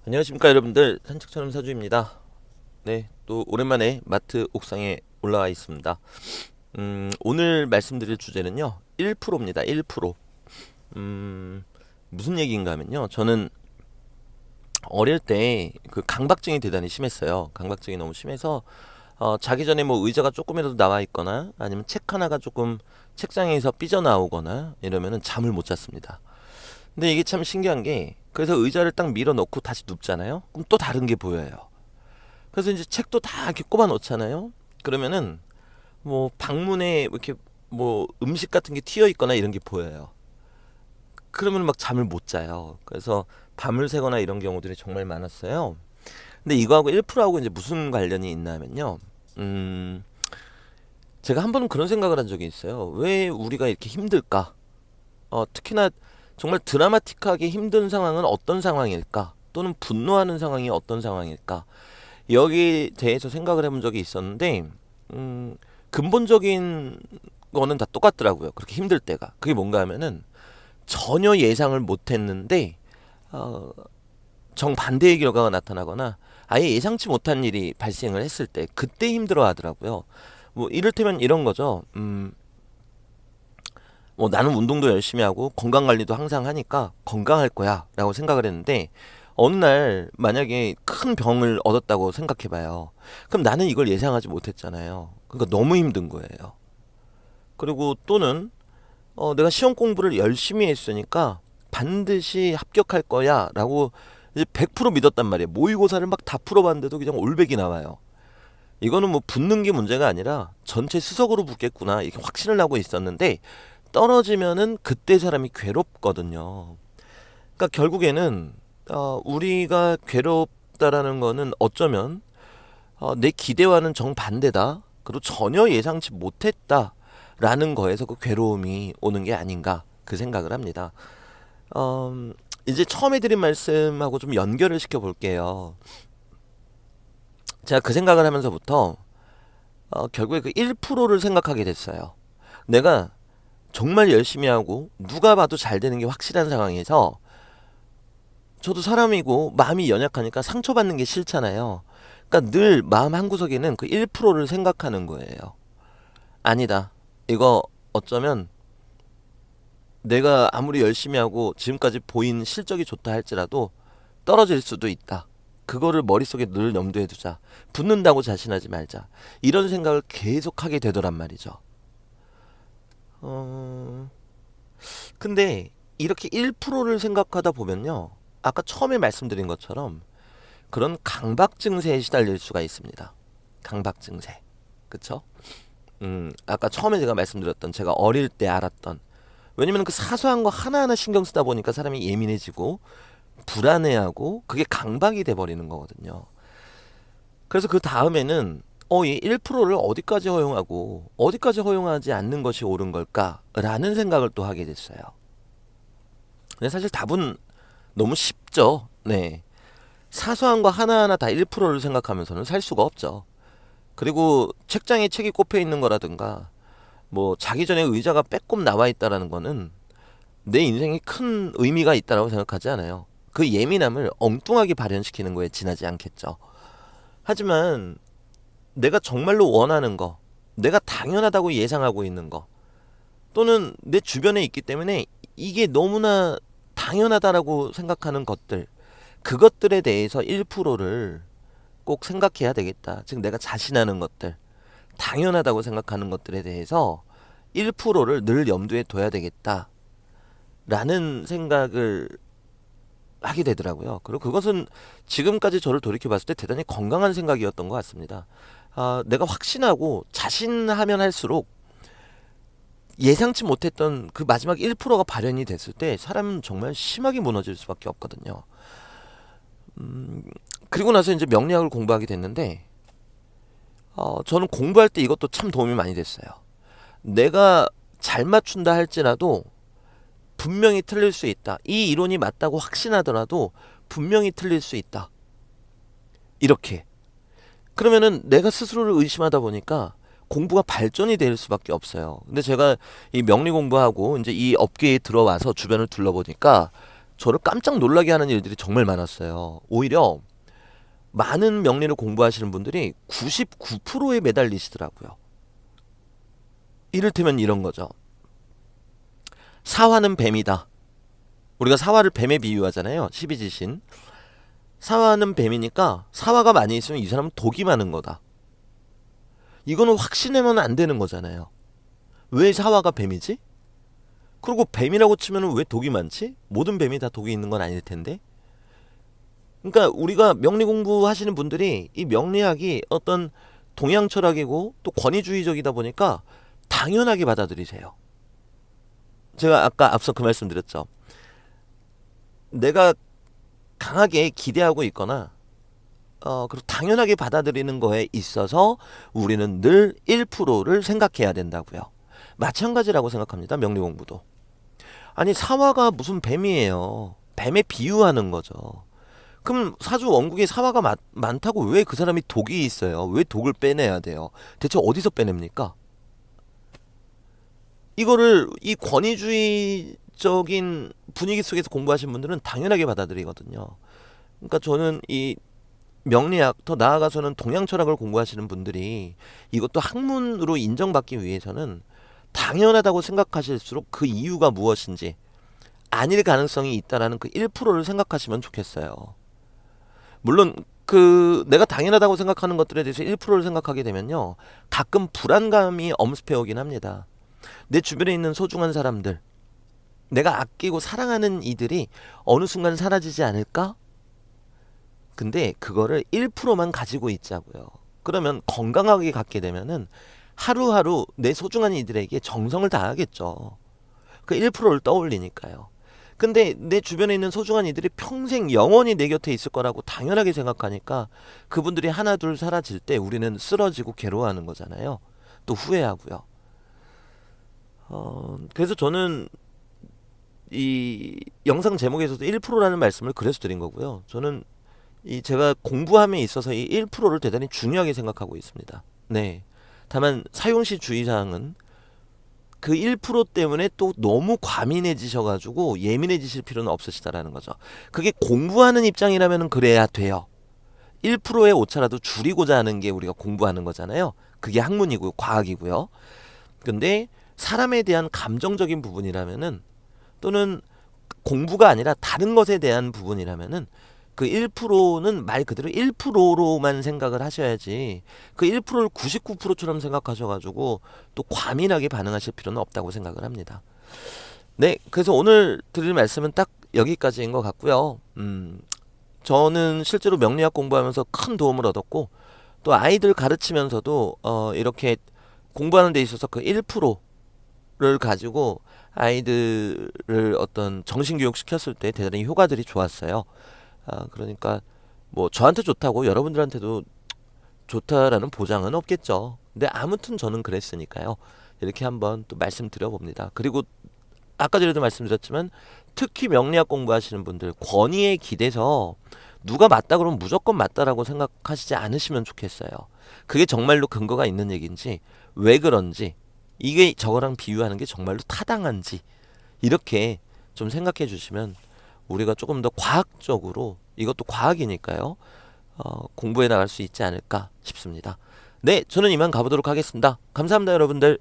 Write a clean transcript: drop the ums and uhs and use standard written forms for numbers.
안녕하십니까 여러분들, 산책처럼 사주입니다. 네, 또 오랜만에 마트 옥상에 올라와 있습니다. 오늘 말씀드릴 주제는요 1%입니다. 1%. 무슨 얘기인가 하면요, 저는 어릴 때 그 강박증이 대단히 심했어요. 강박증이 너무 심해서 자기 전에 뭐 의자가 조금이라도 나와 있거나 아니면 책 하나가 조금 책장에서 삐져나오거나 이러면은 잠을 못 잤습니다. 근데 이게 참 신기한 게, 그래서 의자를 딱 밀어 넣고 다시 눕잖아요. 그럼 또 다른 게 보여요. 그래서 이제 책도 다 이렇게 꼽아 놓잖아요. 그러면은 뭐 방문에 이렇게 뭐 음식 같은 게 튀어 있거나 이런 게 보여요. 그러면 막 잠을 못 자요. 그래서 밤을 새거나 이런 경우들이 정말 많았어요. 근데 이거하고 1%하고 이제 무슨 관련이 있나 하면요. 음, 제가 한 번은 그런 생각을 한 적이 있어요. 왜 우리가 이렇게 힘들까? 특히나 정말 드라마틱하게 힘든 상황은 어떤 상황일까? 또는 분노하는 상황이 어떤 상황일까? 여기에 대해서 생각을 해본 적이 있었는데, 근본적인 거는 다 똑같더라고요. 그렇게 힘들 때가. 그게 뭔가 하면은 전혀 예상을 못했는데 어, 정반대의 결과가 나타나거나 아예 예상치 못한 일이 발생을 했을 때 그때 힘들어 하더라고요. 뭐 이를테면 이런 거죠. 뭐 나는 운동도 열심히 하고 건강 관리도 항상 하니까 건강할 거야 라고 생각을 했는데, 어느 날 만약에 큰 병을 얻었다고 생각해 봐요. 그럼 나는 이걸 예상하지 못했잖아요. 그러니까 너무 힘든 거예요. 그리고 또는 내가 시험 공부를 열심히 했으니까 반드시 합격할 거야 라고 이제 100% 믿었단 말이에요. 모의고사를 막 다 풀어봤는데도 그냥 올백이 나와요. 이거는 뭐 붙는 게 문제가 아니라 전체 수석으로 붙겠구나 이렇게 확신을 하고 있었는데, 떨어지면은 그때 사람이 괴롭거든요. 그러니까 결국에는 우리가 괴롭다라는 거는 어쩌면 내 기대와는 정반대다. 그리고 전혀 예상치 못했다라는 거에서 그 괴로움이 오는 게 아닌가 그 생각을 합니다. 이제 처음에 드린 말씀하고 좀 연결을 시켜 볼게요. 제가 그 생각을 하면서부터 결국에 그 1%를 생각하게 됐어요. 내가 정말 열심히 하고 누가 봐도 잘 되는 게 확실한 상황에서, 저도 사람이고 마음이 연약하니까 상처받는 게 싫잖아요. 그러니까 늘 마음 한구석에는 그 1%를 생각하는 거예요. 아니다. 이거 어쩌면 내가 아무리 열심히 하고 지금까지 보인 실적이 좋다 할지라도 떨어질 수도 있다. 그거를 머릿속에 늘 염두에 두자. 붙는다고 자신하지 말자. 이런 생각을 계속 하게 되더란 말이죠. 어... 근데 이렇게 1%를 생각하다 보면요, 아까 처음에 말씀드린 것처럼 그런 강박 증세에 시달릴 수가 있습니다. 강박 증세. 그쵸? 아까 처음에 제가 말씀드렸던, 제가 어릴 때 알았던, 왜냐면 그 사소한 거 하나하나 신경 쓰다 보니까 사람이 예민해지고 불안해하고 그게 강박이 돼 버리는 거거든요. 그래서 그 다음에는 이 1%를 어디까지 허용하고 어디까지 허용하지 않는 것이 옳은 걸까라는 생각을 또 하게 됐어요. 근데 사실 답은 너무 쉽죠. 네. 사소한 거 하나하나 다 1%를 생각하면서는 살 수가 없죠. 그리고 책장에 책이 꼽혀 있는 거라든가 뭐 자기 전에 의자가 빼꼼 나와 있다라는 거는 내 인생에 큰 의미가 있다라고 생각하지 않아요. 그 예민함을 엉뚱하게 발현시키는 거에 지나지 않겠죠. 하지만 내가 정말로 원하는 거, 내가 당연하다고 예상하고 있는 거, 또는 내 주변에 있기 때문에 이게 너무나 당연하다라고 생각하는 것들, 그것들에 대해서 1%를 꼭 생각해야 되겠다. 즉 내가 자신하는 것들, 당연하다고 생각하는 것들에 대해서 1%를 늘 염두에 둬야 되겠다. 라는 생각을 하게 되더라고요. 그리고 그것은 지금까지 저를 돌이켜 봤을 때 대단히 건강한 생각이었던 것 같습니다. 내가 확신하고 자신하면 할수록 예상치 못했던 그 마지막 1%가 발현이 됐을 때 사람은 정말 심하게 무너질 수밖에 없거든요. 그리고 나서 이제 명리학을 공부하게 됐는데, 저는 공부할 때 이것도 참 도움이 많이 됐어요. 내가 잘 맞춘다 할지라도 분명히 틀릴 수 있다. 이 이론이 맞다고 확신하더라도 분명히 틀릴 수 있다. 이렇게. 그러면은 내가 스스로를 의심하다 보니까 공부가 발전이 될 수밖에 없어요. 근데 제가 이 명리 공부하고 이제 이 업계에 들어와서 주변을 둘러보니까 저를 깜짝 놀라게 하는 일들이 정말 많았어요. 오히려 많은 명리를 공부하시는 분들이 99%에 매달리시더라고요. 이를테면 이런 거죠. 사화는 뱀이다. 우리가 사화를 뱀에 비유하잖아요. 12지신. 사화는 뱀이니까 사화가 많이 있으면 이 사람은 독이 많은 거다. 이거는 확신하면 안 되는 거잖아요. 왜 사화가 뱀이지? 그리고 뱀이라고 치면 왜 독이 많지? 모든 뱀이 다 독이 있는 건 아닐 텐데. 그러니까 우리가 명리 공부하시는 분들이 이 명리학이 어떤 동양 철학이고 또 권위주의적이다 보니까 당연하게 받아들이세요. 제가 아까 앞서 그 말씀 드렸죠. 내가 강하게 기대하고 있거나 그리고 당연하게 받아들이는 거에 있어서 우리는 늘 1%를 생각해야 된다고요. 마찬가지라고 생각합니다. 명리 공부도. 아니 사화가 무슨 뱀이에요. 뱀에 비유하는 거죠. 그럼 사주 원국에 사화가 많다고 왜 그 사람이 독이 있어요? 왜 독을 빼내야 돼요? 대체 어디서 빼냅니까? 이거를 이 권위주의적인 분위기 속에서 공부하신 분들은 당연하게 받아들이거든요. 그러니까 저는 이 명리학, 더 나아가서는 동양 철학을 공부하시는 분들이 이것도 학문으로 인정받기 위해서는 당연하다고 생각하실수록 그 이유가 무엇인지 아닐 가능성이 있다라는 그 1%를 생각하시면 좋겠어요. 물론 그 내가 당연하다고 생각하는 것들에 대해서 1%를 생각하게 되면요. 가끔 불안감이 엄습해 오긴 합니다. 내 주변에 있는 소중한 사람들, 내가 아끼고 사랑하는 이들이 어느 순간 사라지지 않을까? 근데 그거를 1%만 가지고 있자고요. 그러면 건강하게 갖게 되면은 하루하루 내 소중한 이들에게 정성을 다하겠죠. 그 1%를 떠올리니까요. 근데 내 주변에 있는 소중한 이들이 평생 영원히 내 곁에 있을 거라고 당연하게 생각하니까 그분들이 하나 둘 사라질 때 우리는 쓰러지고 괴로워하는 거잖아요. 또 후회하고요. 그래서 저는 이 영상 제목에서도 1%라는 말씀을 그래서 드린 거고요. 저는 이 제가 공부함에 있어서 이 1%를 대단히 중요하게 생각하고 있습니다. 네. 다만 사용시 주의사항은 그 1% 때문에 또 너무 과민해지셔가지고 예민해지실 필요는 없으시다라는 거죠. 그게 공부하는 입장이라면 그래야 돼요. 1%의 오차라도 줄이고자 하는 게 우리가 공부하는 거잖아요. 그게 학문이고 과학이고요. 근데 사람에 대한 감정적인 부분이라면은 또는 공부가 아니라 다른 것에 대한 부분이라면은 그 1%는 말 그대로 1%로만 생각을 하셔야지 그 1%를 99%처럼 생각하셔가지고 또 과민하게 반응하실 필요는 없다고 생각을 합니다. 네, 그래서 오늘 드릴 말씀은 딱 여기까지인 것 같고요. 저는 실제로 명리학 공부하면서 큰 도움을 얻었고 또 아이들 가르치면서도 이렇게 공부하는 데 있어서 그 1%를 가지고 아이들을 어떤 정신교육 시켰을 때 대단히 효과들이 좋았어요. 그러니까 뭐 저한테 좋다고 여러분들한테도 좋다라는 보장은 없겠죠. 근데 아무튼 저는 그랬으니까요. 이렇게 한번 또 말씀드려 봅니다. 그리고 아까 전에도 말씀드렸지만 특히 명리학 공부하시는 분들 권위에 기대서 누가 맞다 그러면 무조건 맞다라고 생각하시지 않으시면 좋겠어요. 그게 정말로 근거가 있는 얘기인지 왜 그런지 이게 저거랑 비유하는 게 정말로 타당한지 이렇게 좀 생각해 주시면 우리가 조금 더 과학적으로 이것도 과학이니까요. 공부해 나갈 수 있지 않을까 싶습니다. 네, 저는 이만 가보도록 하겠습니다. 감사합니다, 여러분들.